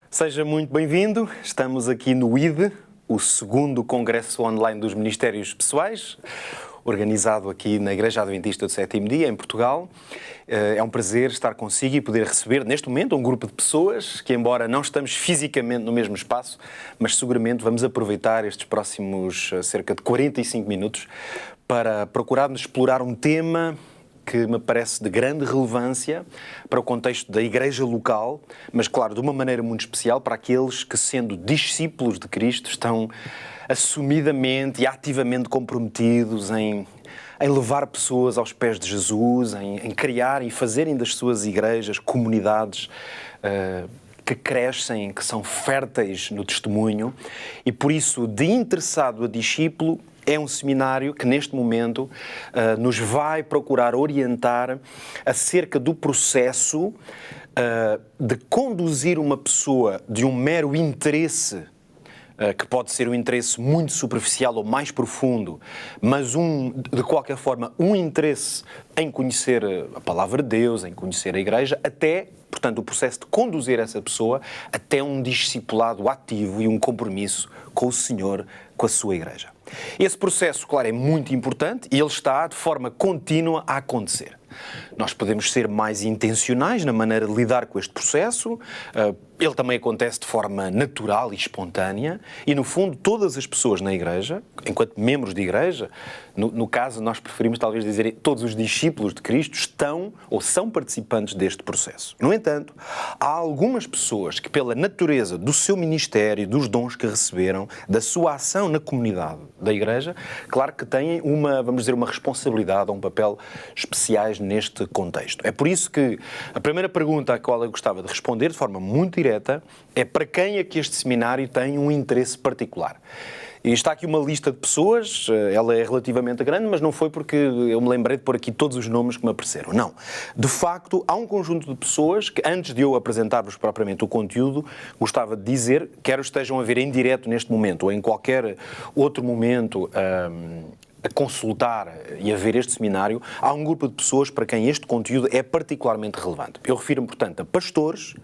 Seja muito bem-vindo. Estamos aqui no IDE, o segundo Congresso Online dos Ministérios Pessoais, organizado aqui na Igreja Adventista do Sétimo Dia, em Portugal. É um prazer estar consigo e poder receber, neste momento, um grupo de pessoas que, embora não estamos fisicamente no mesmo espaço, mas seguramente vamos aproveitar estes próximos cerca de 45 minutos para procurarmos explorar um tema que me parece de grande relevância para o contexto da igreja local, mas, claro, de uma maneira muito especial para aqueles que, sendo discípulos de Cristo, estão assumidamente e ativamente comprometidos em levar pessoas aos pés de Jesus, em criar e fazerem das suas igrejas comunidades que crescem, que são férteis no testemunho, e por isso, de interessado a discípulo, é um seminário que, neste momento, nos vai procurar orientar acerca do processo de conduzir uma pessoa de um mero interesse, que pode ser um interesse muito superficial ou mais profundo, mas de qualquer forma, um interesse em conhecer a palavra de Deus, em conhecer a igreja, até, portanto, o processo de conduzir essa pessoa até um discipulado ativo e um compromisso com o Senhor, com a sua igreja. Esse processo, claro, é muito importante e ele está de forma contínua a acontecer. Nós podemos ser mais intencionais na maneira de lidar com este processo, ele também acontece de forma natural e espontânea e, no fundo, todas as pessoas na igreja, enquanto membros de igreja, no caso nós preferimos talvez dizer todos os discípulos de Cristo estão ou são participantes deste processo. No entanto, há algumas pessoas que, pela natureza do seu ministério, dos dons que receberam, da sua ação na comunidade da igreja, claro que têm vamos dizer, uma responsabilidade ou um papel especiais neste contexto. É por isso que a primeira pergunta à qual eu gostava de responder de forma muito direta é: para quem é que este seminário tem um interesse particular? E está aqui uma lista de pessoas, ela é relativamente grande, mas não foi porque eu me lembrei de pôr aqui todos os nomes que me apareceram. Não. De facto, há um conjunto de pessoas que, antes de eu apresentar-vos propriamente o conteúdo, gostava de dizer, quer estejam a ver em direto neste momento ou em qualquer outro momento a consultar e a ver este seminário, há um grupo de pessoas para quem este conteúdo é particularmente relevante. Eu refiro-me, portanto, a pastores,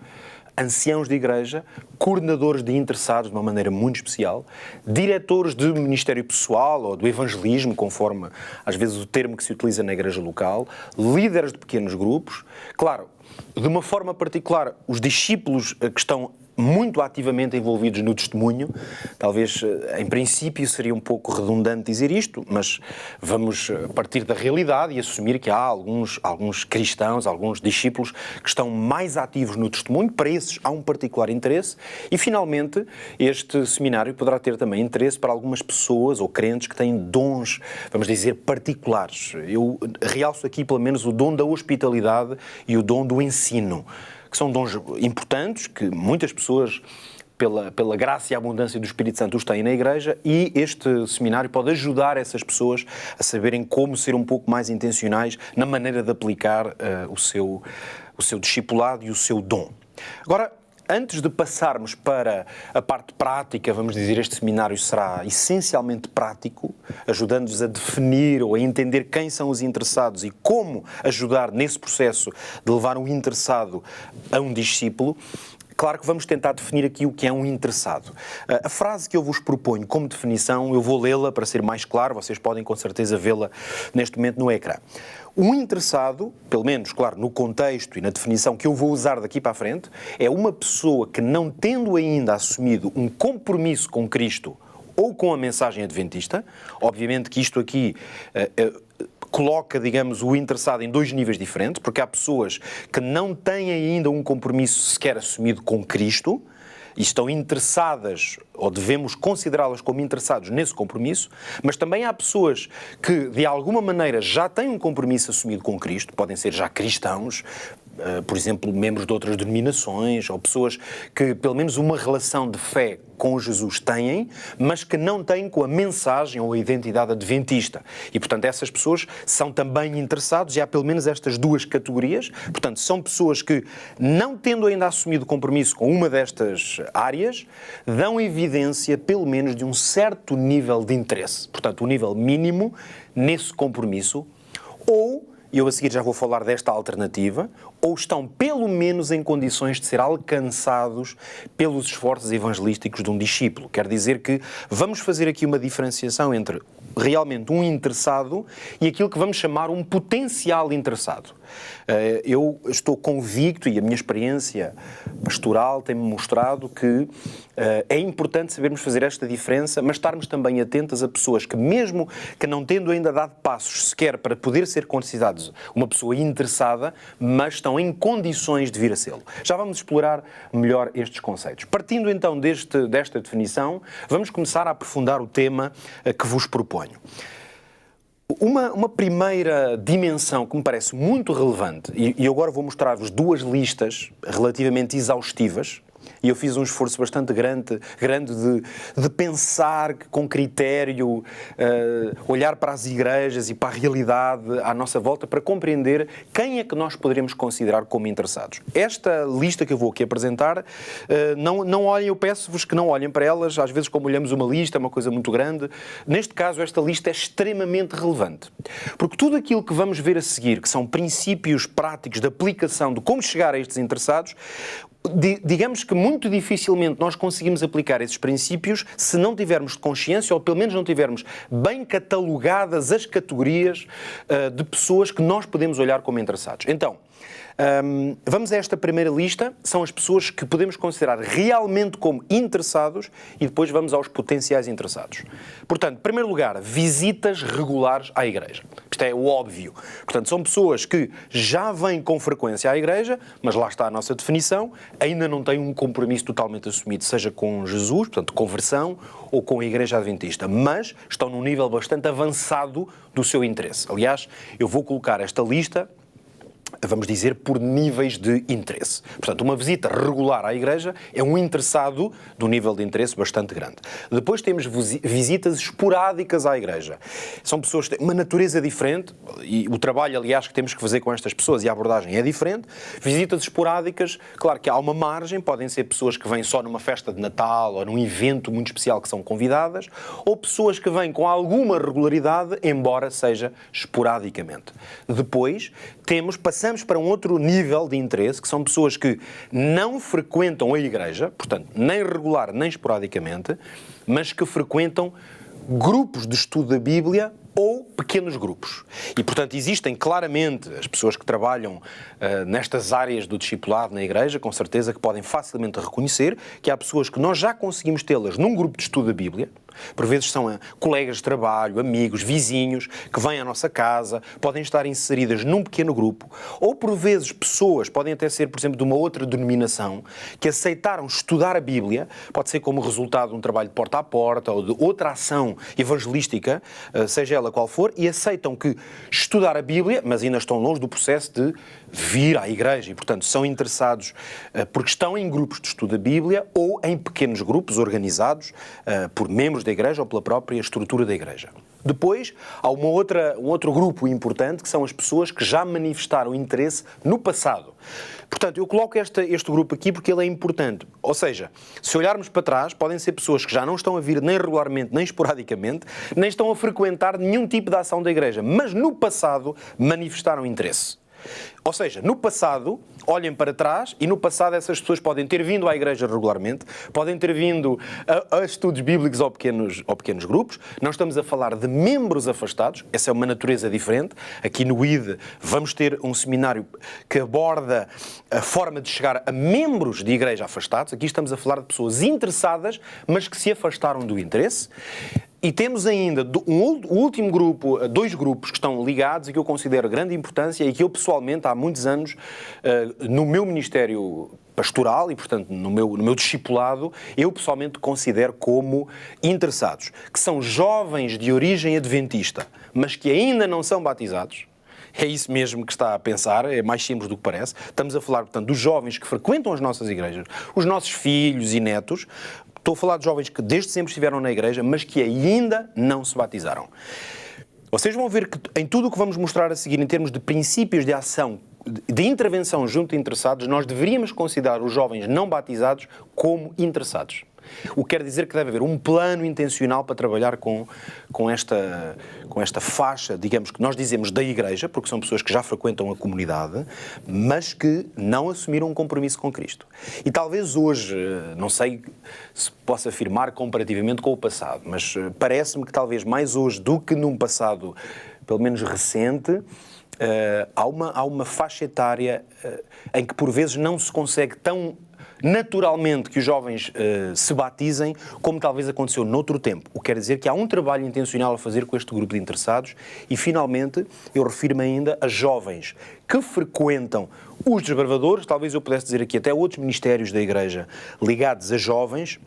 anciãos de igreja, coordenadores de interessados de uma maneira muito especial, diretores de ministério pessoal ou do evangelismo, conforme às vezes o termo que se utiliza na igreja local, líderes de pequenos grupos, claro, de uma forma particular, os discípulos que estão muito ativamente envolvidos no testemunho. Talvez, em princípio, seria um pouco redundante dizer isto, mas vamos partir da realidade e assumir que há alguns cristãos, alguns discípulos que estão mais ativos no testemunho. Para esses há um particular interesse e, finalmente, este seminário poderá ter também interesse para algumas pessoas ou crentes que têm dons, vamos dizer, particulares. Eu realço aqui, pelo menos, o dom da hospitalidade e o dom do ensino, que são dons importantes, que muitas pessoas, pela graça e abundância do Espírito Santo, os têm na igreja, e este seminário pode ajudar essas pessoas a saberem como ser um pouco mais intencionais na maneira de aplicar o seu discipulado e o seu dom. Agora, antes de passarmos para a parte prática, vamos dizer, este seminário será essencialmente prático, ajudando-vos a definir ou a entender quem são os interessados e como ajudar nesse processo de levar um interessado a um discípulo. Claro que vamos tentar definir aqui o que é um interessado. A frase que eu vos proponho como definição, eu vou lê-la para ser mais claro, vocês podem com certeza vê-la neste momento no ecrã. Um interessado, pelo menos, claro, no contexto e na definição que eu vou usar daqui para a frente, é uma pessoa que, não tendo ainda assumido um compromisso com Cristo ou com a mensagem adventista, obviamente que isto aqui coloca, digamos, o interessado em dois níveis diferentes, porque há pessoas que não têm ainda um compromisso sequer assumido com Cristo e estão interessadas, ou devemos considerá-las como interessados nesse compromisso, mas também há pessoas que, de alguma maneira, já têm um compromisso assumido com Cristo, podem ser já cristãos, por exemplo, membros de outras denominações ou pessoas que pelo menos uma relação de fé com Jesus têm, mas que não têm com a mensagem ou a identidade adventista. E, portanto, essas pessoas são também interessados, e há pelo menos estas duas categorias. Portanto, são pessoas que, não tendo ainda assumido compromisso com uma destas áreas, dão evidência, pelo menos, de um certo nível de interesse. Portanto, um nível mínimo nesse compromisso, ou, e eu a seguir já vou falar desta alternativa, ou estão pelo menos em condições de ser alcançados pelos esforços evangelísticos de um discípulo. Quer dizer que vamos fazer aqui uma diferenciação entre realmente um interessado e aquilo que vamos chamar um potencial interessado. Eu estou convicto, e a minha experiência pastoral tem-me mostrado que é importante sabermos fazer esta diferença, mas estarmos também atentos a pessoas que, mesmo que não tendo ainda dado passos sequer para poder ser considerados uma pessoa interessada, mas estão em condições de vir a sê-lo. Já vamos explorar melhor estes conceitos. Partindo então desta definição, vamos começar a aprofundar o tema que vos proponho. Uma primeira dimensão que me parece muito relevante, e agora vou mostrar-vos duas listas relativamente exaustivas, e eu fiz um esforço bastante grande de pensar com critério, olhar para as igrejas e para a realidade à nossa volta para compreender quem é que nós poderíamos considerar como interessados. Esta lista que eu vou aqui apresentar, não olhem, eu peço-vos que não olhem para elas, às vezes como olhamos uma lista, é uma coisa muito grande. Neste caso, esta lista é extremamente relevante, porque tudo aquilo que vamos ver a seguir, que são princípios práticos de aplicação de como chegar a estes interessados, digamos que muito dificilmente nós conseguimos aplicar esses princípios se não tivermos consciência, ou pelo menos não tivermos bem catalogadas as categorias de pessoas que nós podemos olhar como interessados. Então, vamos a esta primeira lista, são as pessoas que podemos considerar realmente como interessados, e depois vamos aos potenciais interessados. Portanto, em primeiro lugar, visitas regulares à igreja. Isto é o óbvio. Portanto, são pessoas que já vêm com frequência à igreja, mas lá está a nossa definição, ainda não têm um compromisso totalmente assumido, seja com Jesus, portanto, conversão, ou com a Igreja Adventista, mas estão num nível bastante avançado do seu interesse. Aliás, eu vou colocar esta lista, vamos dizer, por níveis de interesse. Portanto, uma visita regular à igreja é um interessado de um nível de interesse bastante grande. Depois temos visitas esporádicas à igreja. São pessoas que têm uma natureza diferente, e o trabalho, aliás, que temos que fazer com estas pessoas e a abordagem é diferente. Visitas esporádicas, claro que há uma margem, podem ser pessoas que vêm só numa festa de Natal ou num evento muito especial que são convidadas, ou pessoas que vêm com alguma regularidade, embora seja esporadicamente. Depois passamos para um outro nível de interesse, que são pessoas que não frequentam a igreja, portanto, nem regular nem esporadicamente, mas que frequentam grupos de estudo da Bíblia ou pequenos grupos. E, portanto, existem claramente as pessoas que trabalham nestas áreas do discipulado na igreja, com certeza que podem facilmente reconhecer que há pessoas que nós já conseguimos tê-las num grupo de estudo da Bíblia. Por vezes são colegas de trabalho, amigos, vizinhos, que vêm à nossa casa, podem estar inseridas num pequeno grupo, ou por vezes pessoas, podem até ser, por exemplo, de uma outra denominação, que aceitaram estudar a Bíblia, pode ser como resultado de um trabalho de porta a porta ou de outra ação evangelística, seja ela qual for, e aceitam que estudar a Bíblia, mas ainda estão longe do processo de vir à igreja e, portanto, são interessados porque estão em grupos de estudo da Bíblia ou em pequenos grupos organizados por membros da igreja ou pela própria estrutura da igreja. Depois, há um outro grupo importante, que são as pessoas que já manifestaram interesse no passado. Portanto, eu coloco este grupo aqui porque ele é importante. Ou seja, se olharmos para trás, podem ser pessoas que já não estão a vir nem regularmente, nem esporadicamente, nem estão a frequentar nenhum tipo de ação da igreja, mas no passado manifestaram interesse. Ou seja, no passado, olhem para trás, e no passado essas pessoas podem ter vindo à igreja regularmente, podem ter vindo a estudos bíblicos ou pequenos grupos. Não estamos a falar de membros afastados, essa é uma natureza diferente. Aqui no ID vamos ter um seminário que aborda a forma de chegar a membros de igreja afastados. Aqui estamos a falar de pessoas interessadas, mas que se afastaram do interesse. E temos ainda o último grupo, dois grupos que estão ligados e que eu considero de grande importância e que eu pessoalmente há muitos anos no meu ministério pastoral e, portanto, no meu discipulado, eu pessoalmente considero como interessados, que são jovens de origem adventista, mas que ainda não são batizados, É isso mesmo que está a pensar, é mais simples do que parece. Estamos a falar, portanto, dos jovens que frequentam as nossas igrejas, os nossos filhos e netos. Estou a falar de jovens que desde sempre estiveram na igreja, mas que ainda não se batizaram. Vocês vão ver que em tudo o que vamos mostrar a seguir, em termos de princípios de ação, de intervenção junto de interessados, nós deveríamos considerar os jovens não batizados como interessados. O que quer dizer que deve haver um plano intencional para trabalhar com esta faixa, digamos, que nós dizemos da igreja, porque são pessoas que já frequentam a comunidade, mas que não assumiram um compromisso com Cristo. E talvez hoje, não sei se posso afirmar comparativamente com o passado, mas parece-me que talvez mais hoje do que num passado, pelo menos recente, há uma faixa etária em que por vezes não se consegue tão naturalmente que os jovens se batizem, como talvez aconteceu noutro tempo. O que quer dizer que há um trabalho intencional a fazer com este grupo de interessados e, finalmente, eu refiro-me ainda a jovens que frequentam os desbravadores, talvez eu pudesse dizer aqui até outros ministérios da Igreja ligados a jovens,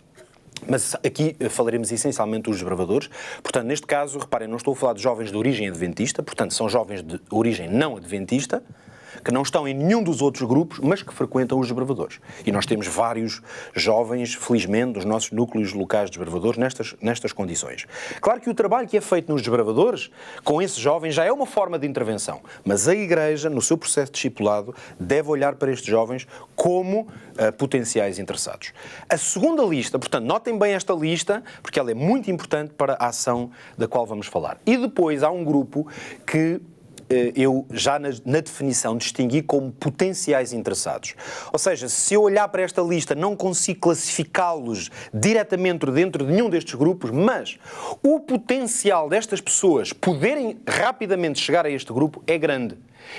mas aqui falaremos essencialmente dos desbravadores. Portanto, neste caso, reparem, não estou a falar de jovens de origem adventista, portanto, são jovens de origem não adventista, que não estão em nenhum dos outros grupos, mas que frequentam os desbravadores. E nós temos vários jovens, felizmente, dos nossos núcleos locais de desbravadores nestas condições. Claro que o trabalho que é feito nos desbravadores, com esses jovens, já é uma forma de intervenção, mas a Igreja, no seu processo de discipulado, deve olhar para estes jovens como potenciais interessados. A segunda lista, portanto, notem bem esta lista, porque ela é muito importante para a ação da qual vamos falar. E depois há um grupo que eu já na definição distingui como potenciais interessados. Ou seja, se eu olhar para esta lista não consigo classificá-los diretamente dentro de nenhum destes grupos, mas o potencial destas pessoas poderem rapidamente chegar a este grupo é grande.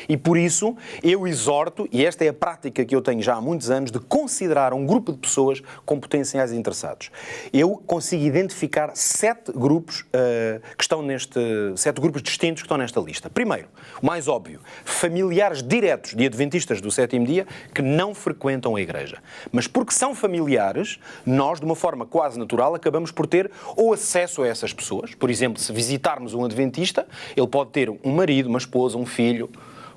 E por isso eu exorto, e esta é a prática que eu tenho já há muitos anos, de considerar um grupo de pessoas com potenciais interessados. Eu consigo identificar 7 grupos distintos que estão nesta lista. Primeiro, o mais óbvio, familiares diretos de adventistas do sétimo dia que não frequentam a igreja. Mas porque são familiares, nós, de uma forma quase natural, acabamos por ter ou acesso a essas pessoas. Por exemplo, se visitarmos um adventista, ele pode ter um marido, uma esposa, um filho,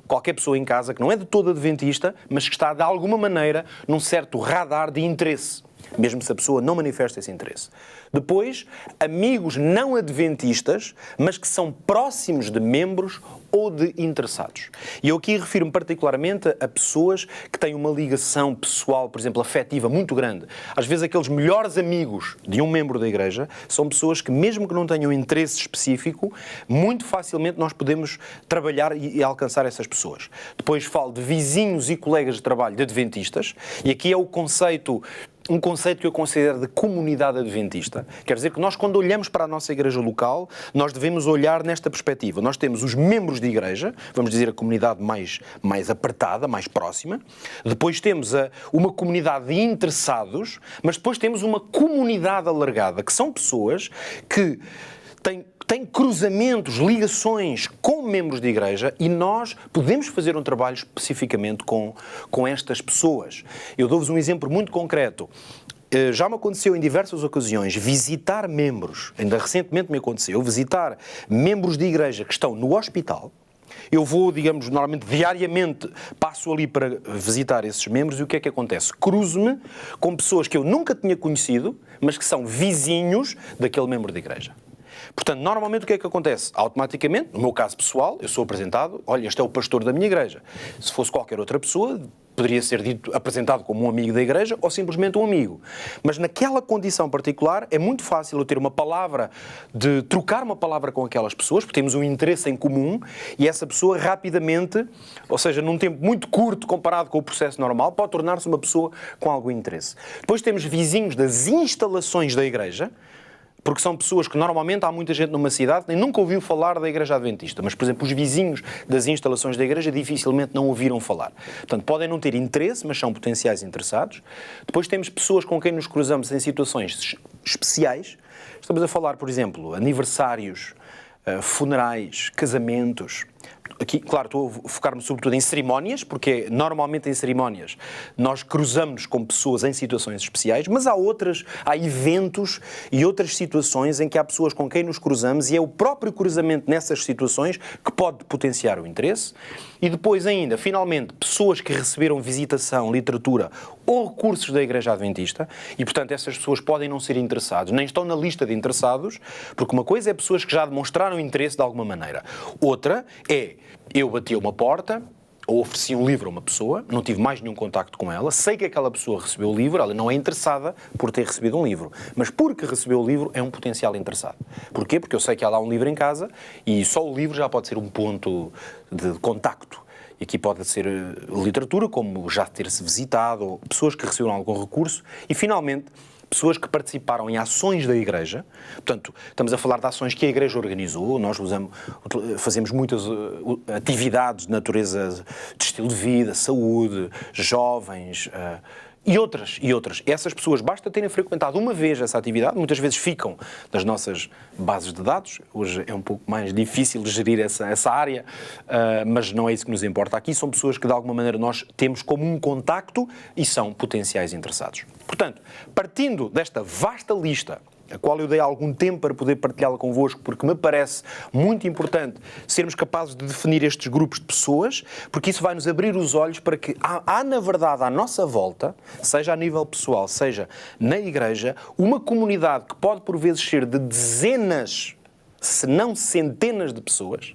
qualquer pessoa em casa que não é de todo adventista, mas que está de alguma maneira num certo radar de interesse, mesmo se a pessoa não manifesta esse interesse. Depois, amigos não adventistas, mas que são próximos de membros ou de interessados. E eu aqui refiro-me particularmente a pessoas que têm uma ligação pessoal, por exemplo, afetiva muito grande. Às vezes aqueles melhores amigos de um membro da igreja são pessoas que, mesmo que não tenham interesse específico, muito facilmente nós podemos trabalhar e alcançar essas pessoas. Depois falo de vizinhos e colegas de trabalho de adventistas, e aqui é um conceito que eu considero de comunidade adventista. Quer dizer que nós, quando olhamos para a nossa igreja local, nós devemos olhar nesta perspectiva. Nós temos os membros de igreja, vamos dizer a comunidade mais apertada, mais próxima. Depois temos uma comunidade de interessados, mas depois temos uma comunidade alargada, que são pessoas que têm cruzamentos, ligações com membros de igreja, e nós podemos fazer um trabalho especificamente com estas pessoas. Eu dou-vos um exemplo muito concreto. Já me aconteceu em diversas ocasiões visitar membros, ainda recentemente me aconteceu, visitar membros de igreja que estão no hospital. Eu vou, digamos, normalmente diariamente passo ali para visitar esses membros, e o que é que acontece? Cruzo-me com pessoas que eu nunca tinha conhecido, mas que são vizinhos daquele membro de igreja. Portanto, normalmente o que é que acontece? Automaticamente, no meu caso pessoal, eu sou apresentado, olha, este é o pastor da minha igreja. Se fosse qualquer outra pessoa, poderia ser apresentado como um amigo da igreja ou simplesmente um amigo. Mas naquela condição particular é muito fácil eu ter uma palavra, de trocar uma palavra com aquelas pessoas, porque temos um interesse em comum, e essa pessoa rapidamente, ou seja, num tempo muito curto comparado com o processo normal, pode tornar-se uma pessoa com algum interesse. Depois temos vizinhos das instalações da igreja, porque são pessoas que normalmente há muita gente numa cidade que nem nunca ouviu falar da Igreja Adventista, mas, por exemplo, os vizinhos das instalações da Igreja dificilmente não ouviram falar. Portanto, podem não ter interesse, mas são potenciais interessados. Depois temos pessoas com quem nos cruzamos em situações especiais. Estamos a falar, por exemplo, aniversários, funerais, casamentos. Aqui, claro, estou a focar-me sobretudo em cerimónias, porque normalmente em cerimónias nós cruzamos com pessoas em situações especiais, mas há eventos e outras situações em que há pessoas com quem nos cruzamos e é o próprio cruzamento nessas situações que pode potenciar o interesse. E depois ainda, finalmente, pessoas que receberam visitação, literatura ou recursos da Igreja Adventista e, portanto, essas pessoas podem não ser interessados, nem estão na lista de interessados, porque uma coisa é pessoas que já demonstraram interesse de alguma maneira. Outra é, eu bati a uma porta, ou ofereci um livro a uma pessoa, não tive mais nenhum contacto com ela, sei que aquela pessoa recebeu o livro, ela não é interessada por ter recebido um livro, mas porque recebeu o livro é um potencial interessado. Porquê? Porque eu sei que há lá um livro em casa e só o livro já pode ser um ponto de contacto. E aqui pode ser literatura, como já ter-se visitado, ou pessoas que receberam algum recurso e, finalmente, pessoas que participaram em ações da Igreja. Portanto, estamos a falar de ações que a Igreja organizou, nós fazemos muitas atividades de natureza de estilo de vida, saúde, jovens e outras. Essas pessoas, basta terem frequentado uma vez essa atividade, muitas vezes ficam nas nossas bases de dados, hoje é um pouco mais difícil de gerir essa área, mas não é isso que nos importa. Aqui são pessoas que de alguma maneira nós temos como um contacto e são potenciais interessados. Portanto, partindo desta vasta lista, a qual eu dei algum tempo para poder partilhá-la convosco, porque me parece muito importante sermos capazes de definir estes grupos de pessoas, porque isso vai nos abrir os olhos para que há na verdade, à nossa volta, seja a nível pessoal, seja na Igreja, uma comunidade que pode por vezes ser de dezenas, se não centenas de pessoas,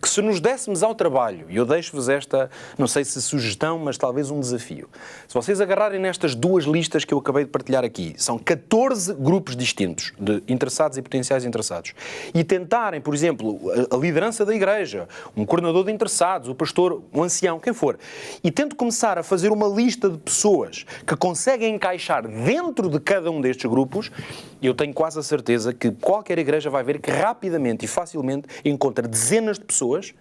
que se nos dessemos ao trabalho, e eu deixo-vos esta, não sei se sugestão, mas talvez um desafio. Se vocês agarrarem nestas duas listas que eu acabei de partilhar aqui, são 14 grupos distintos de interessados e potenciais interessados, e tentarem, por exemplo, a liderança da Igreja, um coordenador de interessados, o pastor, um ancião, quem for, e tento começar a fazer uma lista de pessoas que conseguem encaixar dentro de cada um destes grupos, eu tenho quase a certeza que qualquer igreja vai ver que rapidamente e facilmente encontra dezenas de pessoas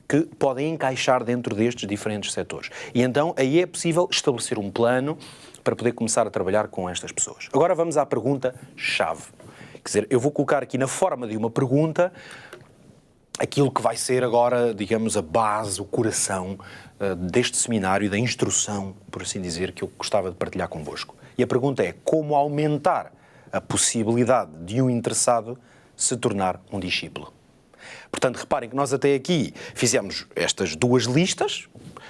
que podem encaixar dentro destes diferentes setores. E então aí é possível estabelecer um plano para poder começar a trabalhar com estas pessoas. Agora vamos à pergunta-chave. Quer dizer, eu vou colocar aqui na forma de uma pergunta aquilo que vai ser agora, digamos, a base, o coração deste seminário e da instrução, por assim dizer, que eu gostava de partilhar convosco. E a pergunta é: como aumentar a possibilidade de um interessado se tornar um discípulo? Portanto, reparem que nós até aqui fizemos estas duas listas,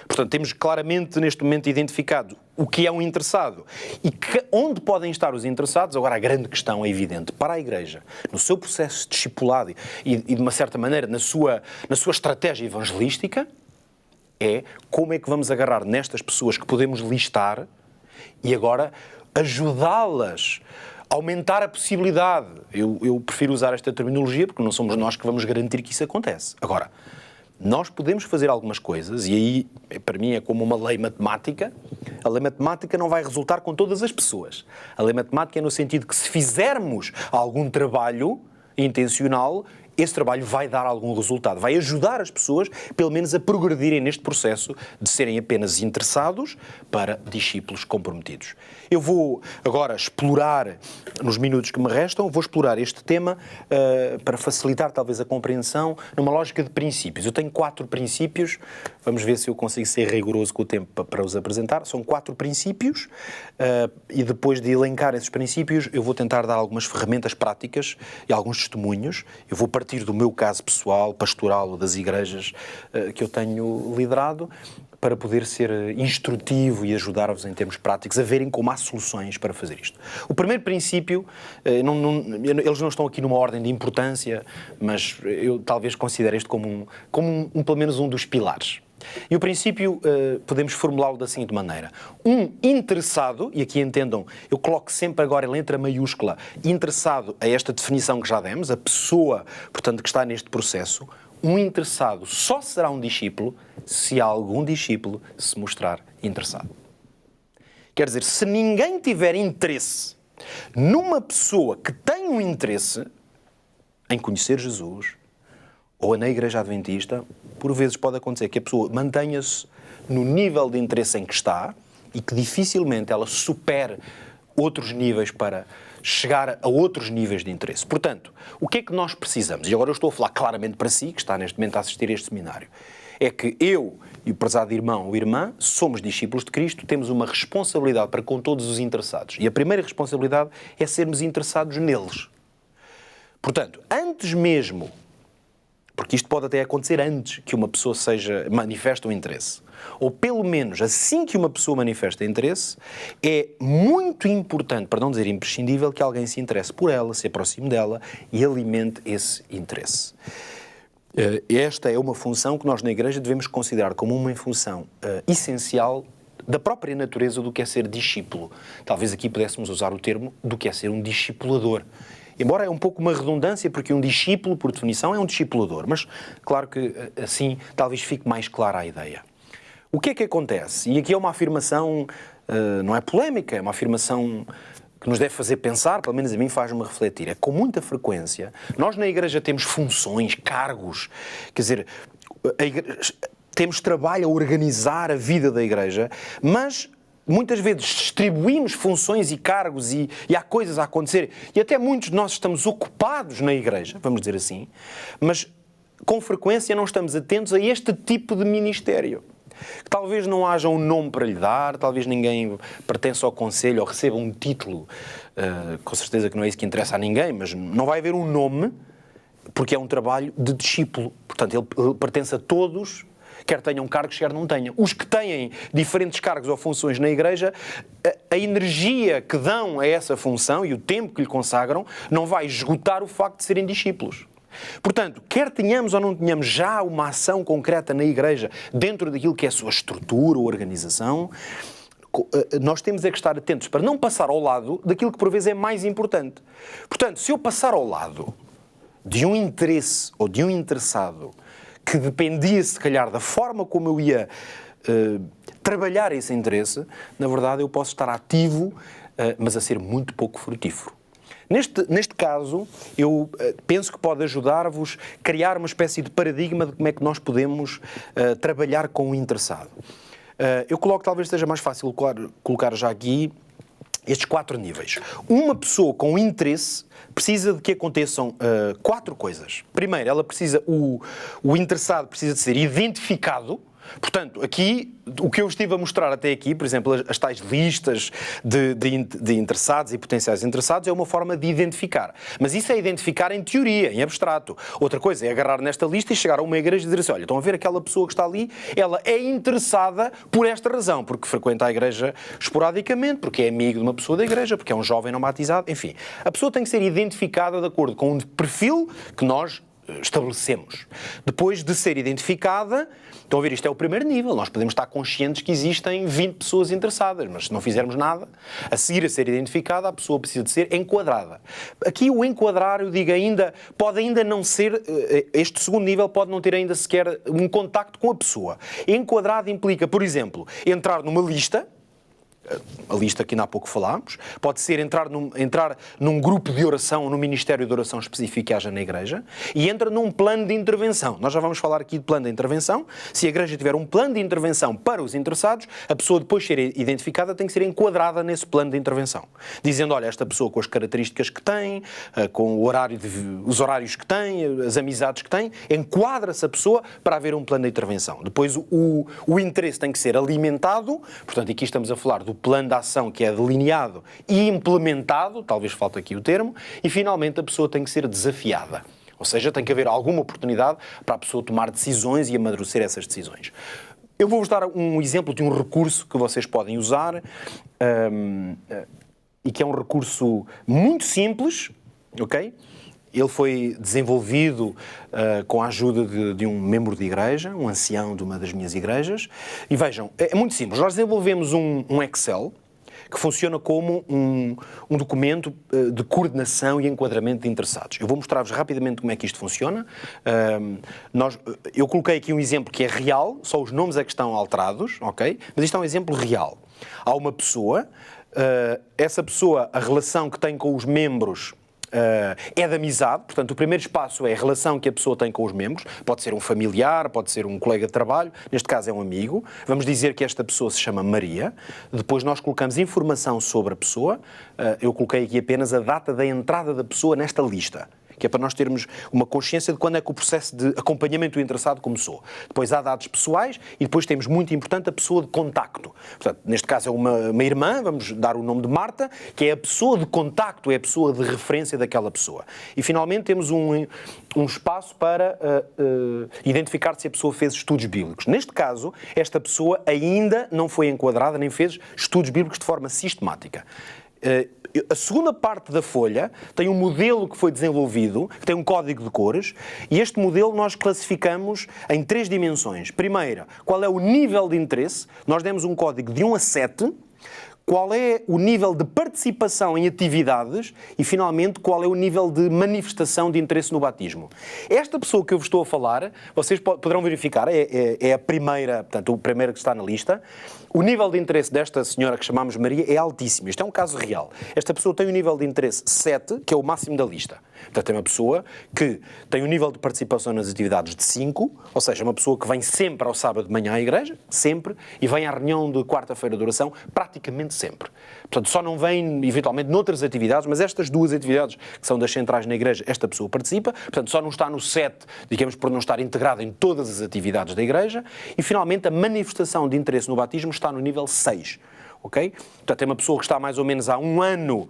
portanto, temos claramente neste momento identificado o que é um interessado e onde podem estar os interessados. Agora, a grande questão é evidente para a Igreja, no seu processo de discipulado e de uma certa maneira, na sua estratégia evangelística, é como é que vamos agarrar nestas pessoas que podemos listar e agora ajudá-las, aumentar a possibilidade. Eu prefiro usar esta terminologia porque não somos nós que vamos garantir que isso acontece. Agora, nós podemos fazer algumas coisas e aí, para mim, é como uma lei matemática. A lei matemática não vai resultar com todas as pessoas. A lei matemática é no sentido que se fizermos algum trabalho intencional, esse trabalho vai dar algum resultado, vai ajudar as pessoas, pelo menos, a progredirem neste processo de serem apenas interessados para discípulos comprometidos. Eu vou agora explorar, nos minutos que me restam, vou explorar este tema para facilitar talvez a compreensão numa lógica de princípios. Eu tenho 4 princípios, vamos ver se eu consigo ser rigoroso com o tempo para os apresentar. São 4 princípios e depois de elencar esses princípios eu vou tentar dar algumas ferramentas práticas e alguns testemunhos. Eu vou partir do meu caso pessoal, pastoral ou das igrejas que eu tenho liderado, para poder ser instrutivo e ajudar-vos em termos práticos a verem como há soluções para fazer isto. O primeiro princípio, eles não estão aqui numa ordem de importância, mas eu talvez considere este como pelo menos um dos pilares. E o princípio podemos formulá-lo da seguinte maneira: um interessado, e aqui entendam, eu coloco sempre agora em letra maiúscula, interessado a esta definição que já demos, a pessoa, portanto, que está neste processo. Um interessado só será um discípulo se algum discípulo se mostrar interessado. Quer dizer, se ninguém tiver interesse numa pessoa que tem um interesse em conhecer Jesus, ou na Igreja Adventista, por vezes pode acontecer que a pessoa mantenha-se no nível de interesse em que está e que dificilmente ela supere outros níveis para chegar a outros níveis de interesse. Portanto, o que é que nós precisamos? E agora eu estou a falar claramente para si, que está neste momento a assistir a este seminário. É que eu e o prezado irmão ou irmã somos discípulos de Cristo, temos uma responsabilidade para com todos os interessados. E a primeira responsabilidade é sermos interessados neles. Portanto, antes mesmo, porque isto pode até acontecer antes que uma pessoa manifeste um interesse, ou pelo menos assim que uma pessoa manifesta interesse, é muito importante, para não dizer imprescindível, que alguém se interesse por ela, se aproxime dela e alimente esse interesse. Esta é uma função que nós na Igreja devemos considerar como uma função essencial da própria natureza do que é ser discípulo. Talvez aqui pudéssemos usar o termo do que é ser um discipulador. Embora é um pouco uma redundância, porque um discípulo, por definição, é um discipulador. Mas, claro que assim talvez fique mais clara a ideia. O que é que acontece? E aqui é uma afirmação, não é polémica, é uma afirmação que nos deve fazer pensar, pelo menos a mim faz-me refletir. É que com muita frequência, nós na Igreja temos funções, cargos, quer dizer, temos trabalho a organizar a vida da Igreja, mas muitas vezes distribuímos funções e cargos e há coisas a acontecer e até muitos de nós estamos ocupados na Igreja, vamos dizer assim, mas com frequência não estamos atentos a este tipo de ministério. Talvez não haja um nome para lhe dar, talvez ninguém pertença ao conselho ou receba um título, com certeza que não é isso que interessa a ninguém, mas não vai haver um nome, porque é um trabalho de discípulo. Portanto, ele pertence a todos, quer tenham cargos, quer não tenham. Os que têm diferentes cargos ou funções na Igreja, a energia que dão a essa função e o tempo que lhe consagram não vai esgotar o facto de serem discípulos. Portanto, quer tenhamos ou não tenhamos já uma ação concreta na Igreja dentro daquilo que é a sua estrutura ou organização, nós temos é que estar atentos para não passar ao lado daquilo que por vezes é mais importante. Portanto, se eu passar ao lado de um interesse ou de um interessado que dependia, se calhar, da forma como eu ia trabalhar esse interesse, na verdade eu posso estar ativo, mas a ser muito pouco frutífero. Neste caso, eu penso que pode ajudar-vos a criar uma espécie de paradigma de como é que nós podemos trabalhar com o interessado. Eu coloco, talvez seja mais fácil colocar já aqui estes 4 níveis. Uma pessoa com interesse precisa de que aconteçam 4 coisas. Primeiro, o interessado precisa de ser identificado. Portanto, aqui, o que eu estive a mostrar até aqui, por exemplo, as tais listas de interessados e potenciais interessados, é uma forma de identificar. Mas isso é identificar em teoria, em abstrato. Outra coisa é agarrar nesta lista e chegar a uma igreja e dizer assim, olha, estão a ver aquela pessoa que está ali, ela é interessada por esta razão, porque frequenta a igreja esporadicamente, porque é amigo de uma pessoa da igreja, porque é um jovem não batizado, enfim. A pessoa tem que ser identificada de acordo com um perfil que nós estabelecemos. Depois de ser identificada, estão a ver, isto é o primeiro nível, nós podemos estar conscientes que existem 20 pessoas interessadas, mas se não fizermos nada, a seguir a ser identificada, a pessoa precisa de ser enquadrada. Aqui o enquadrar, eu digo, pode ainda não ser, este segundo nível pode não ter ainda sequer um contacto com a pessoa. Enquadrado implica, por exemplo, entrar numa lista, a lista que ainda há pouco falámos, pode ser entrar num grupo de oração, num ministério de oração específico que haja na igreja, e entra num plano de intervenção. Nós já vamos falar aqui de plano de intervenção. Se a igreja tiver um plano de intervenção para os interessados, a pessoa depois de ser identificada tem que ser enquadrada nesse plano de intervenção. Dizendo, olha, esta pessoa com as características que tem, com os horários que tem, as amizades que tem, enquadra-se a pessoa para haver um plano de intervenção. Depois o interesse tem que ser alimentado, portanto aqui estamos a falar do plano de ação que é delineado e implementado, talvez falte aqui o termo, e finalmente a pessoa tem que ser desafiada. Ou seja, tem que haver alguma oportunidade para a pessoa tomar decisões e amadurecer essas decisões. Eu vou-vos dar um exemplo de um recurso que vocês podem usar e que é um recurso muito simples, ok? Ele foi desenvolvido com a ajuda de um membro de igreja, um ancião de uma das minhas igrejas. E vejam, é muito simples. Nós desenvolvemos um Excel que funciona como um documento de coordenação e enquadramento de interessados. Eu vou mostrar-vos rapidamente como é que isto funciona. Eu coloquei aqui um exemplo que é real, só os nomes é que estão alterados, ok? Mas isto é um exemplo real. Há uma pessoa, essa pessoa, a relação que tem com os membros é de amizade, portanto o primeiro espaço é a relação que a pessoa tem com os membros, pode ser um familiar, pode ser um colega de trabalho, neste caso é um amigo, vamos dizer que esta pessoa se chama Maria, depois nós colocamos informação sobre a pessoa, eu coloquei aqui apenas a data da entrada da pessoa nesta lista, que é para nós termos uma consciência de quando é que o processo de acompanhamento do interessado começou. Depois há dados pessoais e depois temos, muito importante, a pessoa de contacto. Portanto, neste caso é uma irmã, vamos dar o nome de Marta, que é a pessoa de contacto, é a pessoa de referência daquela pessoa. E, finalmente, temos um espaço para identificar se a pessoa fez estudos bíblicos. Neste caso, esta pessoa ainda não foi enquadrada, nem fez estudos bíblicos de forma sistemática. A segunda parte da folha tem um modelo que foi desenvolvido, que tem um código de cores, e este modelo nós classificamos em 3 dimensões. Primeira, qual é o nível de interesse? Nós demos um código de 1 a 7. Qual é o nível de participação em atividades e, finalmente, qual é o nível de manifestação de interesse no batismo. Esta pessoa que eu vos estou a falar, vocês poderão verificar, é a primeira, portanto, o primeiro que está na lista. O nível de interesse desta senhora que chamamos Maria é altíssimo. Isto é um caso real. Esta pessoa tem um nível de interesse 7, que é o máximo da lista. Portanto, é uma pessoa que tem um nível de participação nas atividades de 5, ou seja, uma pessoa que vem sempre ao sábado de manhã à igreja, sempre, e vem à reunião de quarta-feira de oração, praticamente sempre. Portanto, só não vem, eventualmente, noutras atividades, mas estas 2 atividades que são das centrais na igreja, esta pessoa participa, portanto, só não está no 7, digamos, por não estar integrada em todas as atividades da igreja, e, finalmente, a manifestação de interesse no batismo está no nível 6. Ok? Portanto, é uma pessoa que está mais ou menos há 1 ano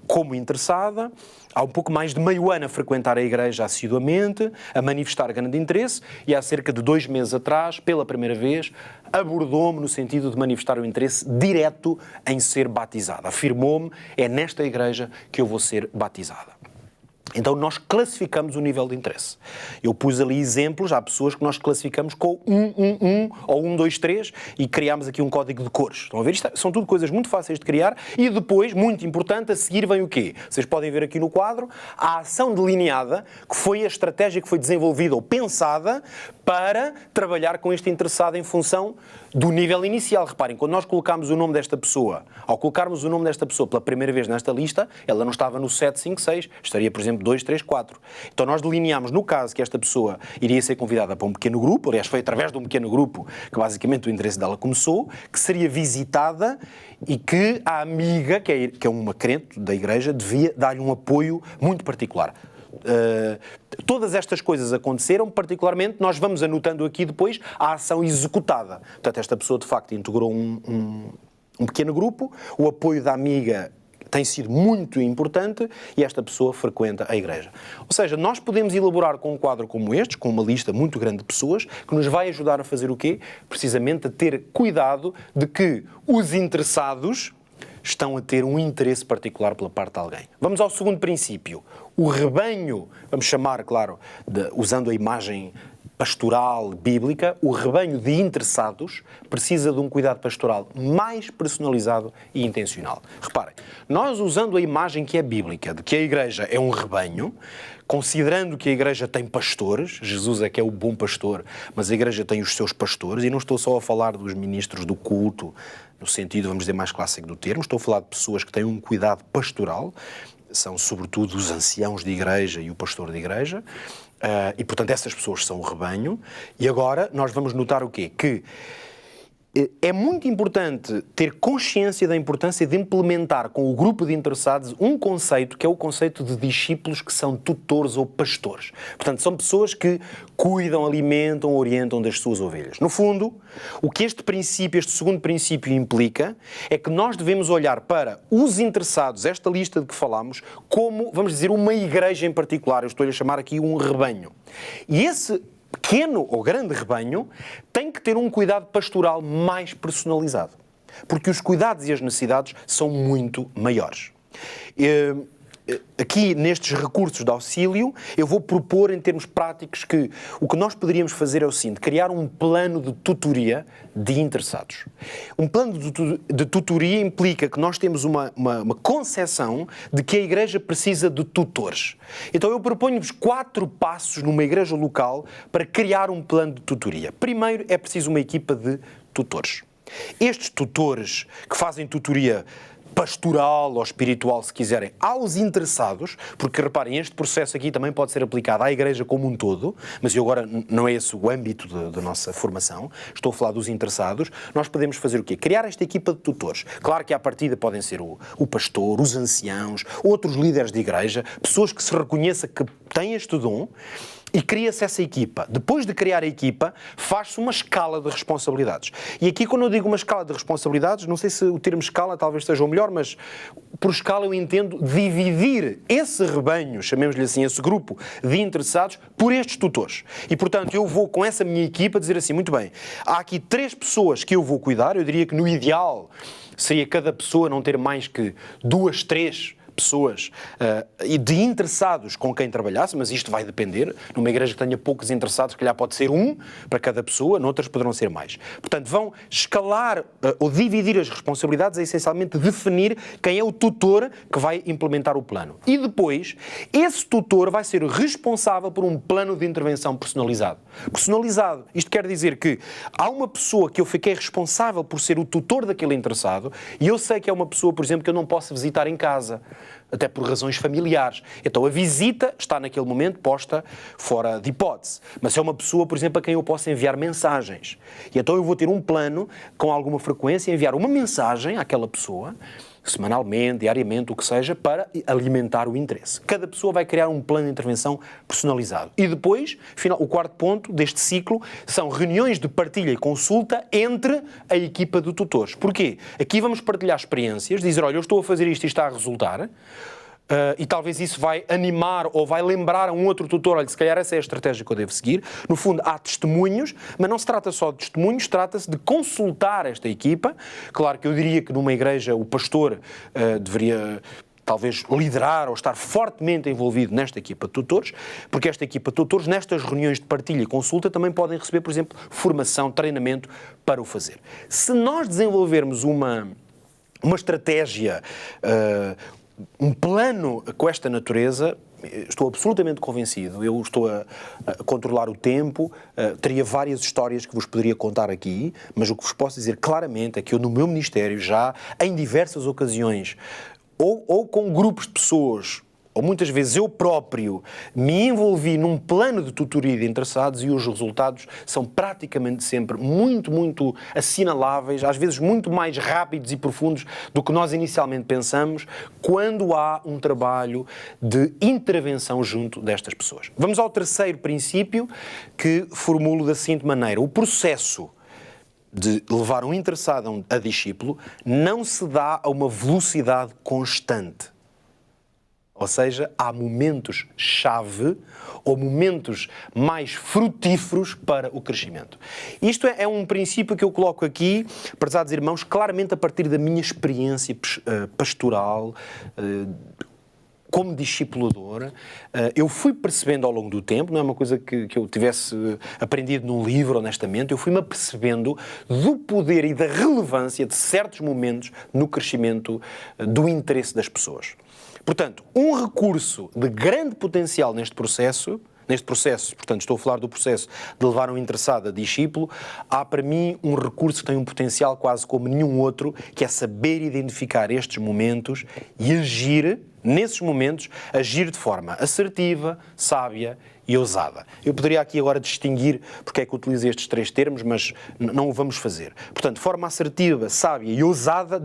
como interessada, há um pouco mais de meio ano a frequentar a igreja assiduamente, a manifestar grande interesse, e há cerca de 2 meses atrás, pela primeira vez, abordou-me no sentido de manifestar o interesse direto em ser batizada. Afirmou-me, é nesta igreja que eu vou ser batizada. Então nós classificamos o nível de interesse. Eu pus ali exemplos, há pessoas que nós classificamos com 1 ou 1, 2, 3 e criámos aqui um código de cores. Estão a ver? Isto são tudo coisas muito fáceis de criar e depois, muito importante, a seguir vem o quê? Vocês podem ver aqui no quadro a ação delineada, que foi a estratégia que foi desenvolvida ou pensada para trabalhar com este interessado em função do nível inicial. Reparem, quando nós colocámos o nome desta pessoa, ao colocarmos o nome desta pessoa pela primeira vez nesta lista, ela não estava no 7, 5, 6, estaria, por exemplo, 2, 3, 4. Então nós delineámos, no caso que esta pessoa iria ser convidada para um pequeno grupo, aliás foi através de um pequeno grupo que basicamente o interesse dela começou, que seria visitada e que a amiga, que é uma crente da igreja, devia dar-lhe um apoio muito particular. Todas estas coisas aconteceram, particularmente, nós vamos anotando aqui depois a ação executada. Portanto, esta pessoa de facto integrou um pequeno grupo, o apoio da amiga tem sido muito importante e esta pessoa frequenta a igreja. Ou seja, nós podemos elaborar com um quadro como este, com uma lista muito grande de pessoas, que nos vai ajudar a fazer o quê? Precisamente a ter cuidado de que os interessados estão a ter um interesse particular pela parte de alguém. Vamos ao segundo princípio. O rebanho, vamos chamar, claro, usando a imagem pastoral bíblica, o rebanho de interessados precisa de um cuidado pastoral mais personalizado e intencional. Reparem, nós usando a imagem que é bíblica, de que a igreja é um rebanho, considerando que a igreja tem pastores, Jesus é que é o bom pastor, mas a igreja tem os seus pastores, e não estou só a falar dos ministros do culto, no sentido, vamos dizer, mais clássico do termo, estou a falar de pessoas que têm um cuidado pastoral, são sobretudo os anciãos de igreja e o pastor de igreja, e portanto essas pessoas são o rebanho, e agora nós vamos notar o quê? Que é muito importante ter consciência da importância de implementar com o grupo de interessados um conceito que é o conceito de discípulos que são tutores ou pastores. Portanto, são pessoas que cuidam, alimentam, orientam das suas ovelhas. No fundo, o que este segundo princípio implica é que nós devemos olhar para os interessados, esta lista de que falámos, como, vamos dizer, uma igreja em particular. Eu estou-lhe a chamar aqui um rebanho. E esse pequeno ou grande rebanho tem que ter um cuidado pastoral mais personalizado, porque os cuidados e as necessidades são muito maiores. Aqui, nestes recursos de auxílio, eu vou propor em termos práticos que o que nós poderíamos fazer é o seguinte: criar um plano de tutoria de interessados. Um plano de tutoria implica que nós temos uma concepção de que a igreja precisa de tutores. Então eu proponho-vos 4 passos numa igreja local para criar um plano de tutoria. Primeiro, é preciso uma equipa de tutores. Estes tutores que fazem tutoria pastoral ou espiritual, se quiserem, aos interessados, porque reparem, este processo aqui também pode ser aplicado à Igreja como um todo, mas eu agora não é esse o âmbito da nossa formação, estou a falar dos interessados. Nós podemos fazer o quê? Criar esta equipa de tutores. Claro que à partida podem ser o pastor, os anciãos, outros líderes de igreja, pessoas que se reconheça que têm este dom, e cria-se essa equipa. Depois de criar a equipa, faz-se uma escala de responsabilidades. E aqui, quando eu digo uma escala de responsabilidades, não sei se o termo escala talvez seja o melhor, mas por escala eu entendo dividir esse rebanho, chamemos-lhe assim, esse grupo de interessados, por estes tutores. E, portanto, eu vou com essa minha equipa dizer assim, muito bem, há aqui 3 pessoas que eu vou cuidar, eu diria que no ideal seria cada pessoa não ter mais que 2, 3 pessoas e de interessados com quem trabalhasse, mas isto vai depender. Numa igreja que tenha poucos interessados, se calhar pode ser 1 para cada pessoa, noutras poderão ser mais. Portanto, vão escalar ou dividir as responsabilidades, é essencialmente definir quem é o tutor que vai implementar o plano. E depois, esse tutor vai ser responsável por um plano de intervenção personalizado. Personalizado. Isto quer dizer que há uma pessoa que eu fiquei responsável por ser o tutor daquele interessado e eu sei que é uma pessoa, por exemplo, que eu não posso visitar em casa, até por razões familiares. Então a visita está naquele momento posta fora de hipótese. Mas é uma pessoa, por exemplo, a quem eu posso enviar mensagens. E então eu vou ter um plano, com alguma frequência, enviar uma mensagem àquela pessoa, semanalmente, diariamente, o que seja, para alimentar o interesse. Cada pessoa vai criar um plano de intervenção personalizado. E depois, o 4º ponto deste ciclo são reuniões de partilha e consulta entre a equipa de tutores. Porquê? Aqui vamos partilhar experiências, dizer, olha, eu estou a fazer isto e está a resultar, e talvez isso vai animar ou vai lembrar a um outro tutor, olha, se calhar essa é a estratégia que eu devo seguir. No fundo, há testemunhos, mas não se trata só de testemunhos, trata-se de consultar esta equipa. Claro que eu diria que numa igreja o pastor deveria talvez liderar ou estar fortemente envolvido nesta equipa de tutores, porque esta equipa de tutores, nestas reuniões de partilha e consulta, também podem receber, por exemplo, formação, treinamento para o fazer. Se nós desenvolvermos uma estratégia, um plano com esta natureza, estou absolutamente convencido, eu estou a controlar o tempo, teria várias histórias que vos poderia contar aqui, mas o que vos posso dizer claramente é que eu no meu ministério já, em diversas ocasiões, ou com grupos de pessoas, ou muitas vezes eu próprio me envolvi num plano de tutoria de interessados e os resultados são praticamente sempre muito, muito assinaláveis, às vezes muito mais rápidos e profundos do que nós inicialmente pensamos, quando há um trabalho de intervenção junto destas pessoas. Vamos ao 3º princípio, que formulo da seguinte maneira: o processo de levar um interessado a discípulo não se dá a uma velocidade constante. Ou seja, há momentos-chave ou momentos mais frutíferos para o crescimento. Isto é um princípio que eu coloco aqui, prezados irmãos, claramente a partir da minha experiência pastoral, como discipulador. Eu fui percebendo ao longo do tempo, não é uma coisa que eu tivesse aprendido num livro, honestamente, eu fui-me apercebendo do poder e da relevância de certos momentos no crescimento do interesse das pessoas. Portanto, um recurso de grande potencial neste processo, portanto, estou a falar do processo de levar um interessado a discípulo, há para mim um recurso que tem um potencial quase como nenhum outro, que é saber identificar estes momentos e agir, nesses momentos, agir de forma assertiva, sábia e ousada. Eu poderia aqui agora distinguir porque é que utilizo estes 3 termos, mas não o vamos fazer. Portanto, forma assertiva, sábia e ousada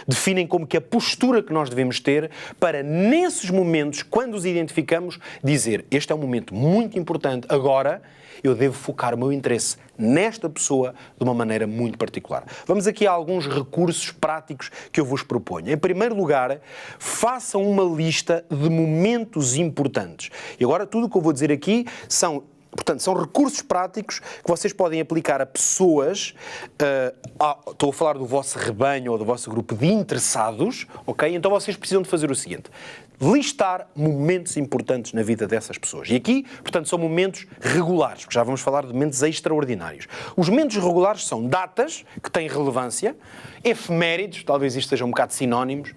definem como que a postura que nós devemos ter para, nesses momentos, quando os identificamos, dizer, este é um momento muito importante, agora eu devo focar o meu interesse nesta pessoa de uma maneira muito particular. Vamos aqui a alguns recursos práticos que eu vos proponho. Em primeiro lugar, façam uma lista de momentos importantes. E agora tudo o que eu vou dizer aqui são recursos práticos que vocês podem aplicar a pessoas, estou a falar do vosso rebanho ou do vosso grupo de interessados, ok? Então vocês precisam de fazer o seguinte: listar momentos importantes na vida dessas pessoas. E aqui, portanto, são momentos regulares, porque já vamos falar de momentos extraordinários. Os momentos regulares são datas que têm relevância, efemérides, talvez isto sejam um bocado sinónimos,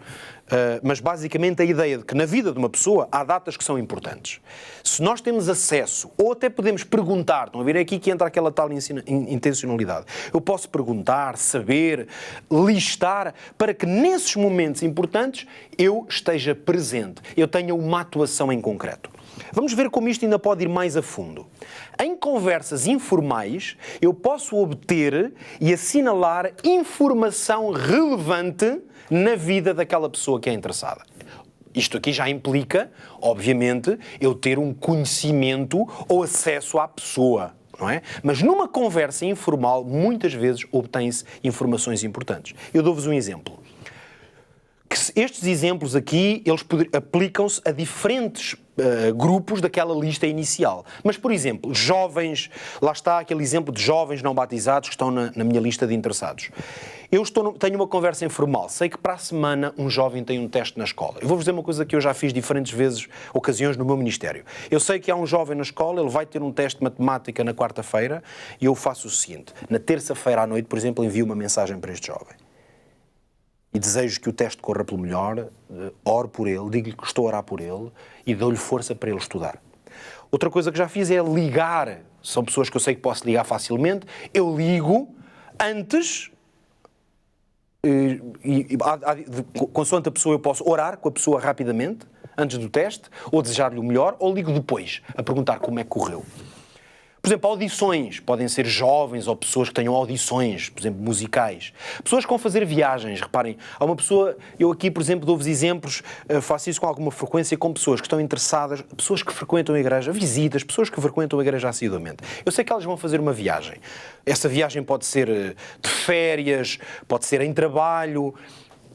Mas basicamente a ideia de que na vida de uma pessoa há datas que são importantes. Se nós temos acesso, ou até podemos perguntar, estão a ver, é aqui que entra aquela tal intencionalidade. Eu posso perguntar, saber, listar, para que nesses momentos importantes eu esteja presente, eu tenha uma atuação em concreto. Vamos ver como isto ainda pode ir mais a fundo. Em conversas informais, eu posso obter e assinalar informação relevante na vida daquela pessoa que é interessada. Isto aqui já implica, obviamente, eu ter um conhecimento ou acesso à pessoa, não é? Mas numa conversa informal, muitas vezes obtém-se informações importantes. Eu dou-vos um exemplo. Estes exemplos aqui, eles aplicam-se a diferentes grupos daquela lista inicial. Mas, por exemplo, jovens, lá está aquele exemplo de jovens não batizados que estão na minha lista de interessados. Tenho uma conversa informal, sei que para a semana um jovem tem um teste na escola. Eu vou-vos dizer uma coisa que eu já fiz diferentes vezes, ocasiões no meu ministério. Eu sei que há um jovem na escola, ele vai ter um teste de matemática na quarta-feira e eu faço o seguinte, na terça-feira à noite, por exemplo, envio uma mensagem para este jovem. E desejo que o teste corra pelo melhor, oro por ele, digo-lhe que estou a orar por ele e dou-lhe força para ele estudar. Outra coisa que já fiz é ligar. São pessoas que eu sei que posso ligar facilmente. Eu ligo antes, consoante a pessoa, eu posso orar com a pessoa rapidamente, antes do teste, ou desejar-lhe o melhor, ou ligo depois, a perguntar como é que correu. Por exemplo, audições. Podem ser jovens ou pessoas que tenham audições, por exemplo, musicais. Pessoas que vão fazer viagens. Reparem, há uma pessoa... Eu aqui, por exemplo, dou-vos exemplos, faço isso com alguma frequência com pessoas que estão interessadas, pessoas que frequentam a igreja, visitas, pessoas que frequentam a igreja assiduamente. Eu sei que elas vão fazer uma viagem. Essa viagem pode ser de férias, pode ser em trabalho.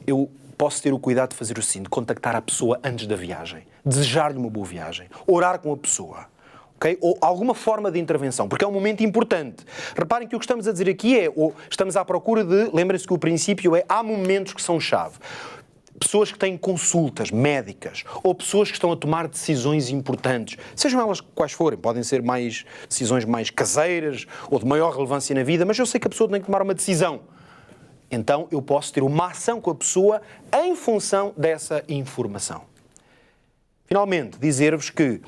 Eu posso ter o cuidado de fazer o seguinte, de contactar a pessoa antes da viagem, desejar-lhe uma boa viagem, orar com a pessoa. Okay? Ou alguma forma de intervenção, porque é um momento importante. Reparem que o que estamos a dizer aqui é, ou estamos à procura de, lembrem-se que o princípio é, há momentos que são chave. Pessoas que têm consultas médicas, ou pessoas que estão a tomar decisões importantes, sejam elas quais forem, podem ser decisões mais caseiras, ou de maior relevância na vida, mas eu sei que a pessoa tem que tomar uma decisão. Então eu posso ter uma ação com a pessoa em função dessa informação. Finalmente, dizer-vos que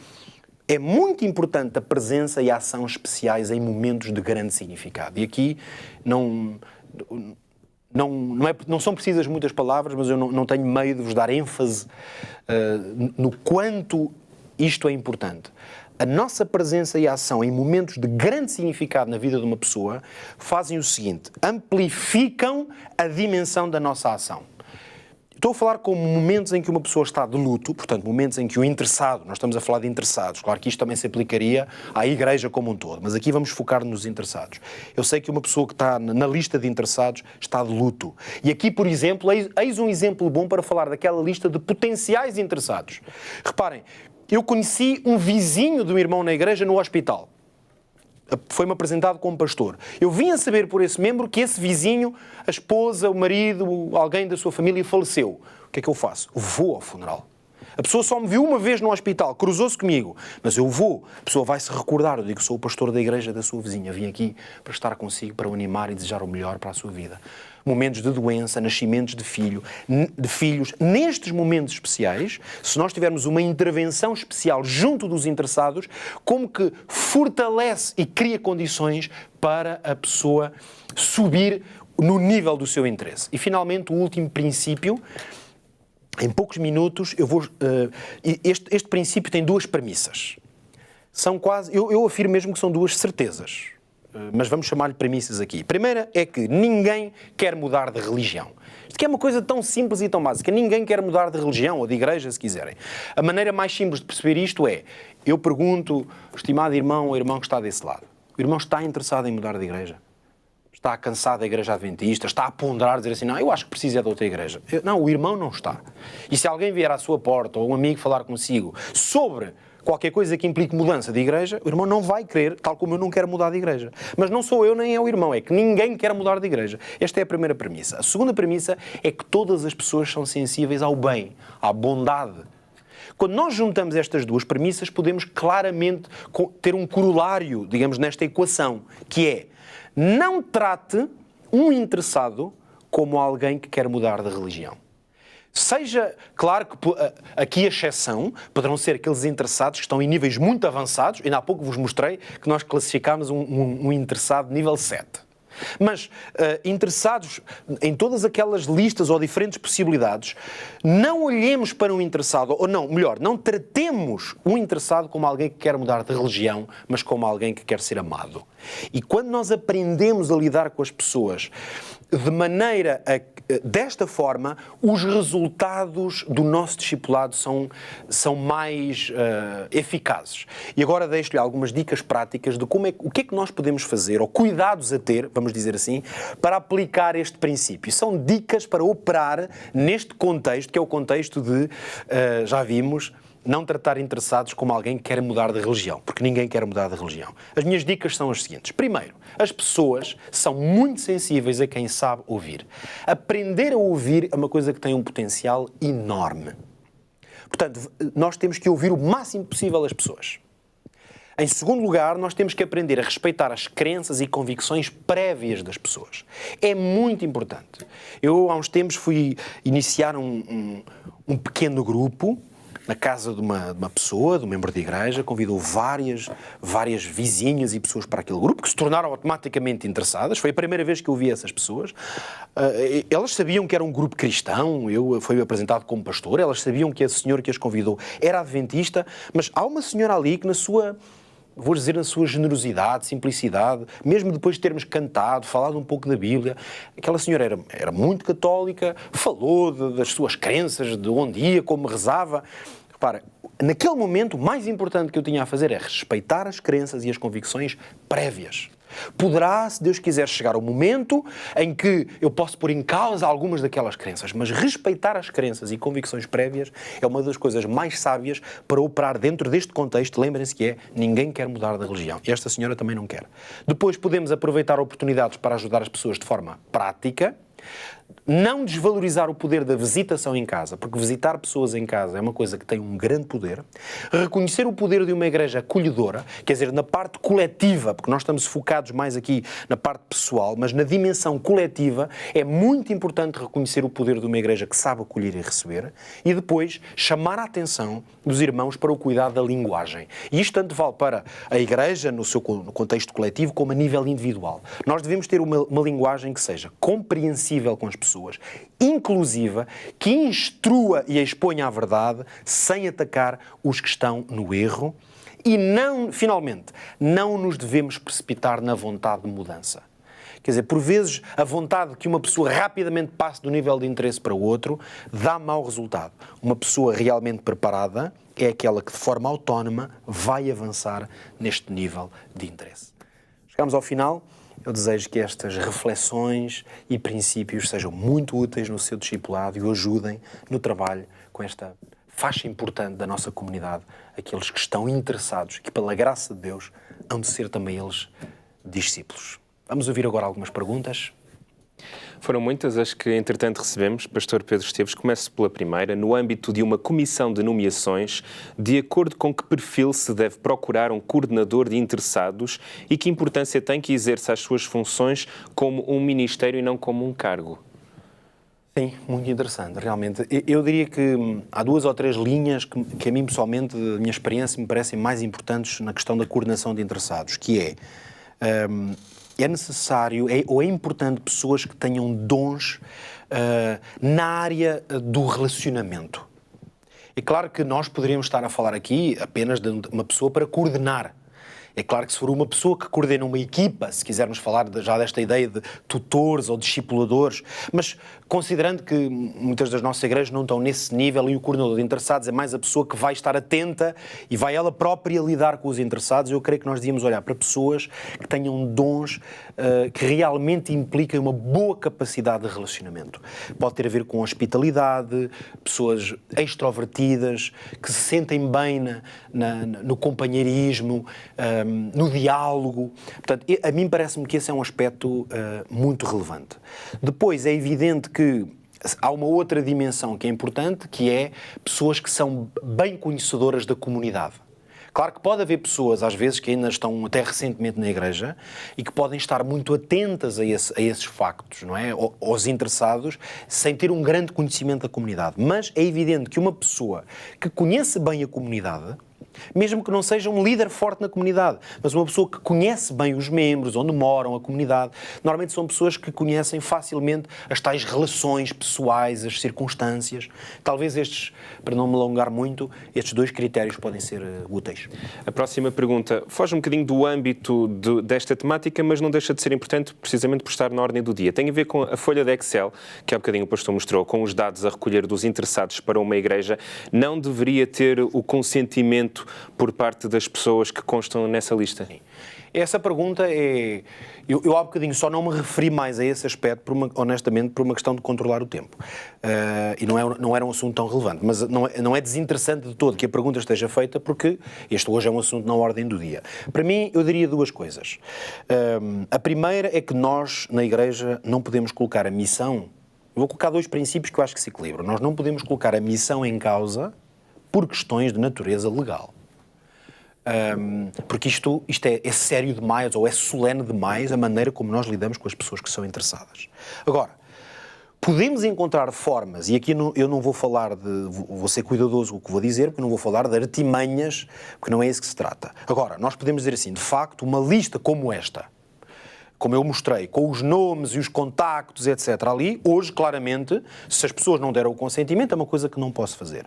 é muito importante a presença e a ação especiais em momentos de grande significado. E aqui não são precisas muitas palavras, mas eu não tenho medo de vos dar ênfase no quanto isto é importante. A nossa presença e a ação em momentos de grande significado na vida de uma pessoa fazem o seguinte, amplificam a dimensão da nossa ação. Estou a falar como momentos em que uma pessoa está de luto, portanto, momentos em que o interessado, nós estamos a falar de interessados, claro que isto também se aplicaria à igreja como um todo, mas aqui vamos focar nos interessados. Eu sei que uma pessoa que está na lista de interessados está de luto. E aqui, por exemplo, eis um exemplo bom para falar daquela lista de potenciais interessados. Reparem, eu conheci um vizinho de um irmão na igreja no hospital. Foi-me apresentado como pastor. Eu vim a saber por esse membro que esse vizinho, a esposa, o marido, alguém da sua família faleceu. O que é que eu faço? Vou ao funeral. A pessoa só me viu uma vez no hospital, cruzou-se comigo, mas eu vou. A pessoa vai se recordar, eu digo, sou o pastor da igreja da sua vizinha, vim aqui para estar consigo, para o animar e desejar o melhor para a sua vida. Momentos de doença, nascimentos de filhos, nestes momentos especiais, se nós tivermos uma intervenção especial junto dos interessados, como que fortalece e cria condições para a pessoa subir no nível do seu interesse. E finalmente o último princípio, em poucos minutos, este princípio tem duas premissas. São quase, eu afirmo mesmo que são duas certezas. Mas vamos chamar-lhe premissas aqui. A primeira é que ninguém quer mudar de religião. Isto que é uma coisa tão simples e tão básica. Ninguém quer mudar de religião ou de igreja, se quiserem. A maneira mais simples de perceber isto é, eu pergunto, estimado irmão ou irmão que está desse lado, o irmão está interessado em mudar de igreja? Está cansado da igreja adventista? Está a ponderar, dizer assim, não, eu acho que precisa de outra igreja. Não, o irmão não está. E se alguém vier à sua porta ou um amigo falar consigo sobre qualquer coisa que implique mudança de igreja, o irmão não vai querer, tal como eu não quero mudar de igreja. Mas não sou eu nem é o irmão, é que ninguém quer mudar de igreja. Esta é a primeira premissa. A segunda premissa é que todas as pessoas são sensíveis ao bem, à bondade. Quando nós juntamos estas duas premissas, podemos claramente ter um corolário, digamos, nesta equação, que é, não trate um interessado como alguém que quer mudar de religião. Seja, claro que aqui a exceção poderão ser aqueles interessados que estão em níveis muito avançados, ainda há pouco vos mostrei que nós classificámos um interessado nível 7. Mas interessados em todas aquelas listas ou diferentes possibilidades, não olhemos para um interessado, ou não, melhor, não tratemos um interessado como alguém que quer mudar de religião, mas como alguém que quer ser amado. E quando nós aprendemos a lidar com as pessoas de maneira desta forma, os resultados do nosso discipulado são mais eficazes. E agora deixo-lhe algumas dicas práticas de o que é que nós podemos fazer, ou cuidados a ter, vamos dizer assim, para aplicar este princípio. São dicas para operar neste contexto, que é o contexto de, já vimos, não tratar interessados como alguém que quer mudar de religião, porque ninguém quer mudar de religião. As minhas dicas são as seguintes. Primeiro, as pessoas são muito sensíveis a quem sabe ouvir. Aprender a ouvir é uma coisa que tem um potencial enorme. Portanto, nós temos que ouvir o máximo possível as pessoas. Em segundo lugar, nós temos que aprender a respeitar as crenças e convicções prévias das pessoas. É muito importante. Eu, há uns tempos, fui iniciar um pequeno grupo na casa de uma pessoa, de um membro de igreja, convidou várias vizinhas e pessoas para aquele grupo, que se tornaram automaticamente interessadas. Foi a primeira vez que eu vi essas pessoas. Elas sabiam que era um grupo cristão, eu fui apresentado como pastor, elas sabiam que esse senhor que as convidou era adventista, mas há uma senhora ali que na sua generosidade, simplicidade, mesmo depois de termos cantado, falado um pouco da Bíblia, aquela senhora era muito católica, falou das suas crenças, de onde ia, como rezava. Repara, naquele momento, o mais importante que eu tinha a fazer é respeitar as crenças e as convicções prévias. Poderá, se Deus quiser, chegar o momento em que eu posso pôr em causa algumas daquelas crenças, mas respeitar as crenças e convicções prévias é uma das coisas mais sábias para operar dentro deste contexto. Lembrem-se que ninguém quer mudar de religião. E esta senhora também não quer. Depois podemos aproveitar oportunidades para ajudar as pessoas de forma prática. Não desvalorizar o poder da visitação em casa, porque visitar pessoas em casa é uma coisa que tem um grande poder. Reconhecer o poder de uma igreja acolhedora, quer dizer, na parte coletiva, porque nós estamos focados mais aqui na parte pessoal, mas na dimensão coletiva é muito importante reconhecer o poder de uma igreja que sabe acolher e receber, e depois chamar a atenção dos irmãos para o cuidado da linguagem. E isto tanto vale para a igreja, no contexto coletivo, como a nível individual. Nós devemos ter uma linguagem que seja compreensível com as pessoas, inclusiva, que instrua e exponha a verdade sem atacar os que estão no erro e finalmente, não nos devemos precipitar na vontade de mudança. Quer dizer, por vezes, a vontade de que uma pessoa rapidamente passe do nível de interesse para o outro dá mau resultado. Uma pessoa realmente preparada é aquela que, de forma autónoma, vai avançar neste nível de interesse. Chegamos ao final. Eu desejo que estas reflexões e princípios sejam muito úteis no seu discipulado e o ajudem no trabalho com esta faixa importante da nossa comunidade, aqueles que estão interessados, que pela graça de Deus hão de ser também eles discípulos. Vamos ouvir agora algumas perguntas. Foram muitas as que, entretanto, recebemos. Pastor Pedro Esteves, começo pela primeira. No âmbito de uma comissão de nomeações, de acordo com que perfil se deve procurar um coordenador de interessados e que importância tem que exerça as suas funções como um ministério e não como um cargo? Sim, muito interessante, realmente. Eu diria que há 2 ou 3 linhas que a mim, pessoalmente, da minha experiência, me parecem mais importantes na questão da coordenação de interessados, que é necessário, ou é importante, pessoas que tenham dons na área do relacionamento. É claro que nós poderíamos estar a falar aqui apenas de uma pessoa para coordenar. É claro que se for uma pessoa que coordena uma equipa, se quisermos falar já desta ideia de tutores ou discipuladores, mas considerando que muitas das nossas igrejas não estão nesse nível e o coordenador de interessados é mais a pessoa que vai estar atenta e vai ela própria lidar com os interessados, eu creio que nós devíamos olhar para pessoas que tenham dons que realmente impliquem uma boa capacidade de relacionamento. Pode ter a ver com hospitalidade, pessoas extrovertidas, que se sentem bem no companheirismo, no diálogo. Portanto, a mim parece-me que esse é um aspecto muito relevante. Depois, é evidente que há uma outra dimensão que é importante, que é pessoas que são bem conhecedoras da comunidade, Claro que pode haver pessoas, às vezes, que ainda estão até recentemente na Igreja e que podem estar muito atentas a esses factos, não é? Aos interessados, sem ter um grande conhecimento da comunidade. Mas é evidente que uma pessoa que conhece bem a comunidade, mesmo que não seja um líder forte na comunidade, mas uma pessoa que conhece bem os membros, onde moram, a comunidade, normalmente são pessoas que conhecem facilmente as tais relações pessoais, as circunstâncias. Talvez estes, para não me alongar muito, estes 2 critérios podem ser úteis. A próxima pergunta foge um bocadinho do âmbito desta temática, mas não deixa de ser importante precisamente por estar na ordem do dia. Tem a ver com a folha de Excel, que há bocadinho o pastor mostrou, com os dados a recolher dos interessados para uma igreja. Não deveria ter o consentimento por parte das pessoas que constam nessa lista? Essa pergunta é... Eu há bocadinho só não me referi mais a esse aspecto, honestamente, por uma questão de controlar o tempo. E não era um assunto tão relevante. Mas não é desinteressante de todo que a pergunta esteja feita, porque este hoje é um assunto na ordem do dia. Para mim, eu diria 2 coisas. A primeira é que nós, na Igreja, não podemos colocar a missão... Eu vou colocar 2 princípios que eu acho que se equilibram. Nós não podemos colocar a missão em causa por questões de natureza legal. Porque isto é sério demais ou é solene demais a maneira como nós lidamos com as pessoas que são interessadas. Agora, podemos encontrar formas, e aqui eu não vou falar vou ser cuidadoso com o que vou dizer, porque não vou falar de artimanhas, porque não é isso que se trata. Agora, nós podemos dizer assim, de facto, uma lista como esta, como eu mostrei, com os nomes e os contactos, etc. ali, hoje, claramente, se as pessoas não deram o consentimento, é uma coisa que não posso fazer.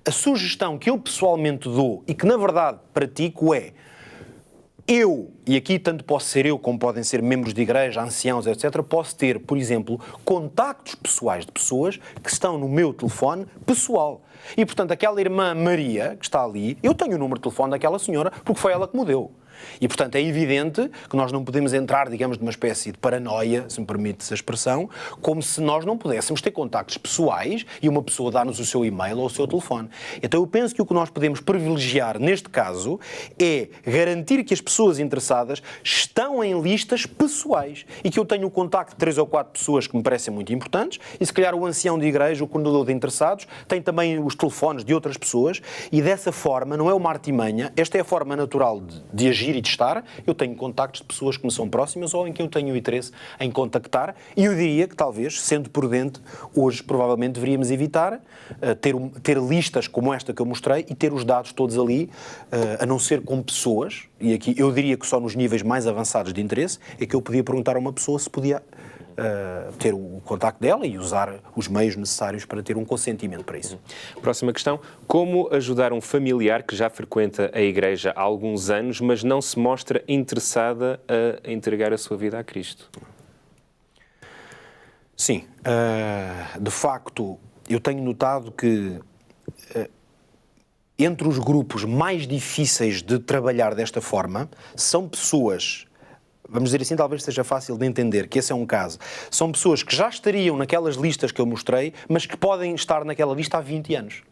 A sugestão que eu pessoalmente dou, e que na verdade pratico, é e aqui tanto posso ser eu como podem ser membros de igreja, anciãos, etc., posso ter, por exemplo, contactos pessoais de pessoas que estão no meu telefone pessoal. E, portanto, aquela irmã Maria, que está ali, eu tenho o número de telefone daquela senhora, porque foi ela que me deu. E, portanto, é evidente que nós não podemos entrar, digamos, numa espécie de paranoia, se me permite a expressão, como se nós não pudéssemos ter contactos pessoais e uma pessoa dar-nos o seu e-mail ou o seu telefone. Então eu penso que o que nós podemos privilegiar neste caso é garantir que as pessoas interessadas estão em listas pessoais e que eu tenho o contacto de 3 ou 4 pessoas que me parecem muito importantes e se calhar o ancião de igreja, o coordenador de interessados, tem também os telefones de outras pessoas e dessa forma, não é uma artimanha, esta é a forma natural de agir e de estar. Eu tenho contactos de pessoas que me são próximas ou em quem eu tenho interesse em contactar e eu diria que talvez, sendo prudente, hoje provavelmente deveríamos evitar ter listas como esta que eu mostrei e ter os dados todos ali, a não ser com pessoas, e aqui eu diria que só nos níveis mais avançados de interesse é que eu podia perguntar a uma pessoa se podia ter o contacto dela e usar os meios necessários para ter um consentimento para isso. Próxima questão. Como ajudar um familiar que já frequenta a igreja há alguns anos, mas não se mostra interessada a entregar a sua vida a Cristo? Sim. De facto, eu tenho notado que entre os grupos mais difíceis de trabalhar desta forma são pessoas... Vamos dizer assim, talvez seja fácil de entender que esse é um caso. São pessoas que já estariam naquelas listas que eu mostrei, mas que podem estar naquela lista há 20 anos.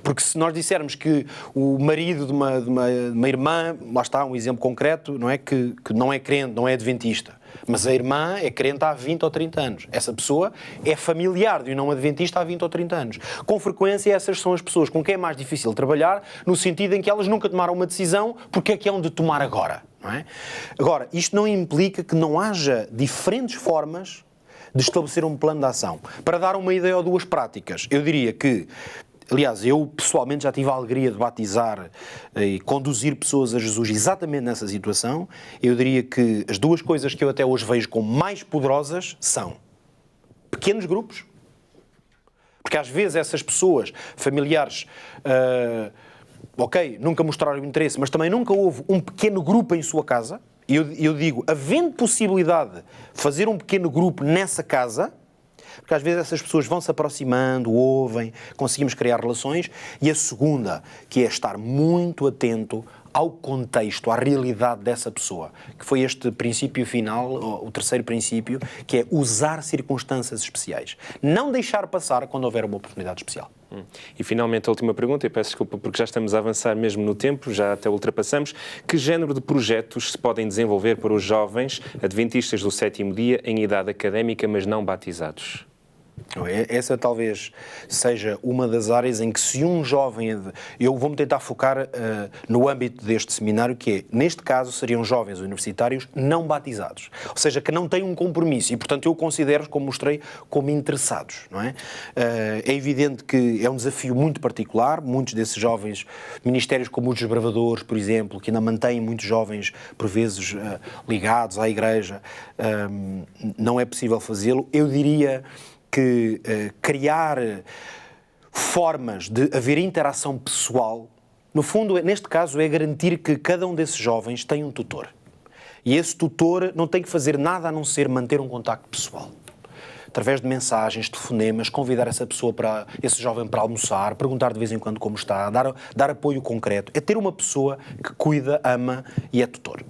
Porque se nós dissermos que o marido de uma irmã, lá está um exemplo concreto, não é que não é crente, não é adventista, mas a irmã é crente há 20 ou 30 anos. Essa pessoa é familiar de um não adventista há 20 ou 30 anos. Com frequência, essas são as pessoas com quem é mais difícil trabalhar, no sentido em que elas nunca tomaram uma decisão, porque é que hão de tomar agora, não é? Agora, isto não implica que não haja diferentes formas de estabelecer um plano de ação. Para dar uma ideia ou 2 práticas, eu diria que, aliás, eu pessoalmente já tive a alegria de batizar e conduzir pessoas a Jesus exatamente nessa situação. Eu diria que as 2 coisas que eu até hoje vejo como mais poderosas são pequenos grupos, porque às vezes essas pessoas, familiares, nunca mostraram interesse, mas também nunca houve um pequeno grupo em sua casa. E eu digo, havendo possibilidade de fazer um pequeno grupo nessa casa, porque às vezes essas pessoas vão se aproximando, ouvem, conseguimos criar relações. E a segunda, que é estar muito atento ao contexto, à realidade dessa pessoa, que foi este princípio final, o terceiro princípio, que é usar circunstâncias especiais. Não deixar passar quando houver uma oportunidade especial. E finalmente a última pergunta, e peço desculpa porque já estamos a avançar mesmo no tempo, já até ultrapassamos. Que género de projetos se podem desenvolver para os jovens adventistas do 7º dia em idade académica, mas não batizados? Essa talvez seja uma das áreas em que se um jovem... Eu vou-me tentar focar no âmbito deste seminário, que é, neste caso, seriam jovens universitários não batizados. Ou seja, que não têm um compromisso e, portanto, eu considero, como mostrei, como interessados, não é? É evidente que é um desafio muito particular. Muitos desses jovens, ministérios como os desbravadores, por exemplo, que ainda mantêm muitos jovens, por vezes, ligados à Igreja, não é possível fazê-lo. Eu diria que criar formas de haver interação pessoal, no fundo, neste caso, é garantir que cada um desses jovens tem um tutor. E esse tutor não tem que fazer nada a não ser manter um contacto pessoal. Através de mensagens, telefonemas, convidar esse jovem para almoçar, perguntar de vez em quando como está, dar apoio concreto. É ter uma pessoa que cuida, ama e é tutor.